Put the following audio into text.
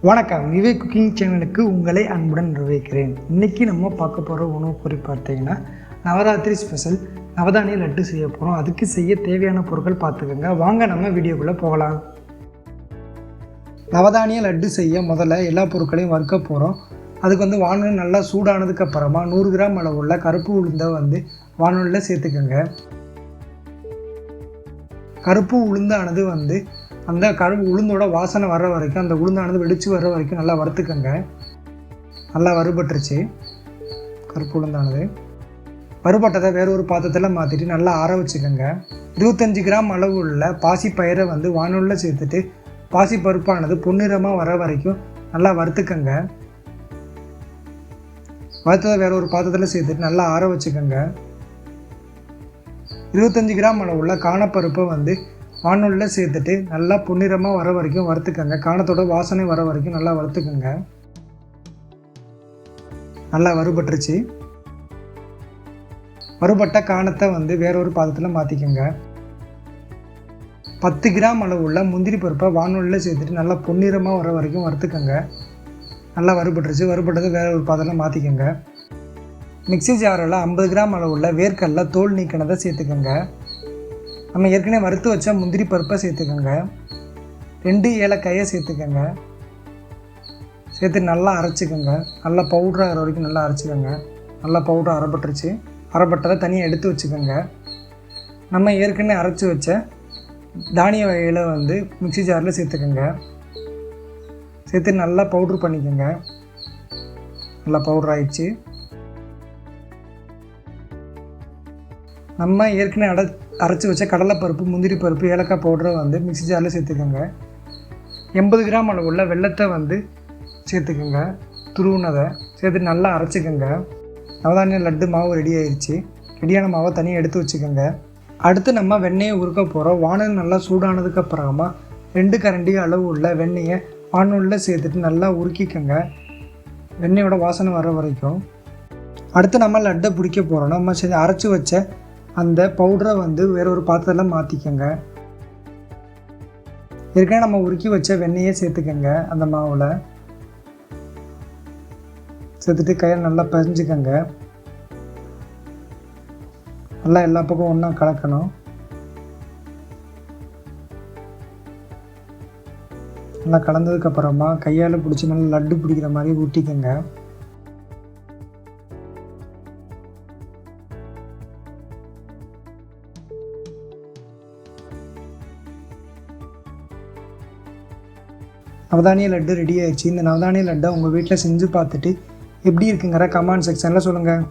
வணக்கம், விவேக் குக்கிங் சேனலுக்கு உங்களை அன்புடன் வரவேற்கிறேன். இன்றைக்கி நம்ம பார்க்க போகிற உணவு குறிப்பு பார்த்தீங்கன்னா நவராத்திரி ஸ்பெஷல் நவதானிய லட்டு செய்ய போகிறோம். அதுக்கு செய்ய தேவையான பொருட்கள் பார்த்துக்கோங்க. வாங்க நம்ம வீடியோக்குள்ளே போகலாம். நவதானிய லட்டு செய்ய முதல்ல எல்லா பொருட்களையும் வறுக்க போகிறோம். அதுக்கு வானல் நல்லா சூடானதுக்கப்புறமா 100 கிராம் அளவுள்ள கருப்பு உளுந்தை வானலில் சேர்த்துக்கோங்க. கருப்பு உளுந்தானது அந்த உளுந்தோட வாசனை வர்ற வரைக்கும், அந்த உளுந்தானது வெடித்து வர்ற வரைக்கும் நல்லா வறுத்துக்கோங்க. நல்லா வறுபட்டுருச்சு. கருப்பு உளுந்தானது வறுபட்டதை வேற ஒரு பாத்திரத்தில் மாற்றிட்டு நல்லா ஆற வச்சுக்கோங்க. 25 கிராம் அளவு உள்ள பாசிப்பயிரை வானலில் சேர்த்துட்டு பாசி பருப்பானது பொன்னிறமாக வர வரைக்கும் நல்லா வறுத்துக்கோங்க. வறுத்ததை வேற ஒரு பாத்திரத்தில் சேர்த்துட்டு நல்லா ஆற வச்சுக்கோங்க. 25 கிராம் அளவுள்ள காணப்பருப்பை வானலில் சேர்த்துட்டு நல்லா பொன்னிறமாக வர வரைக்கும் வறுத்துக்கோங்க. காணத்தோட வாசனை வர வரைக்கும் நல்லா வறுத்துக்கோங்க. நல்லா வறுபட்டுருச்சு. வறுபட்ட காணத்தை வேற ஒரு பாத்திரத்தில் மாற்றிக்கோங்க. 10 கிராம் அளவுள்ள முந்திரி பருப்பை வானலில் சேர்த்துட்டு நல்லா பொன்னிறமாக வர வரைக்கும் வறுத்துக்கோங்க. நல்லா வறுபட்டுருச்சு. வறுபட்டதை வேற ஒரு பாத்திரத்தில் மாற்றிக்கோங்க. மிக்ஸி ஜாரில் 50 கிராம் அளவுள்ள வேர்க்கடலை தோல் நீக்கினதை சேர்த்துக்கோங்க. நம்ம ஏற்கனவே வறுத்து வச்ச முந்திரி பருப்பை சேர்த்துக்கோங்க. 2 ஏலக்காயை சேர்த்துக்கோங்க. சேர்த்து நல்லா அரைச்சிக்கோங்க. நல்லா பவுட்ராக ஆகிற வரைக்கும் நல்லா அரைச்சிக்கோங்க. நல்லா பவுட்ரு அரைப்பட்டுருச்சு. அரைப்பட்டதை தனியாக எடுத்து வச்சுக்கோங்க. நம்ம ஏற்கனவே அரைச்சி வச்ச தானிய வகையில் மிக்ஸி ஜாரில் சேர்த்துக்கோங்க. சேர்த்து நல்லா பவுட்ரு பண்ணிக்கோங்க. நல்லா பவுட்ரு ஆயிடுச்சு. நம்ம ஏற்கனவே அரைச்சி வச்ச கடலைப்பருப்பு, முந்திரி பருப்பு, ஏலக்காய் பவுடரை மிக்ஸி ஜாரில் சேர்த்துக்கோங்க. 80 கிராம் அளவுள்ள வெல்லத்தை சேர்த்துக்கோங்க. துருவுனதை சேர்த்து நல்லா அரைச்சிக்கோங்க. நவதானிய லட்டு மாவு ரெடி ஆயிடுச்சு. ரெடியான மாவை தனியாக எடுத்து வச்சுக்கோங்க. அடுத்து நம்ம வெண்ணெயை உருக்க போகிறோம். வானல் நல்லா சூடானதுக்கப்புறமா 2 கரண்டி அளவு உள்ள வெண்ணெயை வானலில் சேர்த்துட்டு நல்லா உருக்கிக்கோங்க. வெண்ணெயோட வாசனை வர வரைக்கும். அடுத்து நம்ம லட்டை பிடிக்க போகிறோம். நம்ம அரைச்சி வச்ச அந்த பவுடரை வேற ஒரு பாத்திரத்தில் மாற்றிக்கோங்க. ஏற்கனவே நம்ம உருக்கி வச்ச வெண்ணெயை சேர்த்துக்கோங்க. அந்த மாவில் சேர்த்துட்டு கையில் நல்லா பிசைஞ்சுக்கோங்க. நல்லா எல்லா பக்கம் ஒன்றா கலக்கணும். நல்லா கலந்ததுக்கப்புறமா கையால் பிடிச்சி நல்லா லட்டு பிடிக்கிற மாதிரி ஊற்றிக்கோங்க. நவதானிய லட்டு ரெடி ஆயிடுச்சு. இந்த நவதானிய லட்டை உங்கள் வீட்டில் செஞ்சு பார்த்துட்டு எப்படி இருக்குங்கிற கமெண்ட் செக்ஷனில் சொல்லுங்கள்.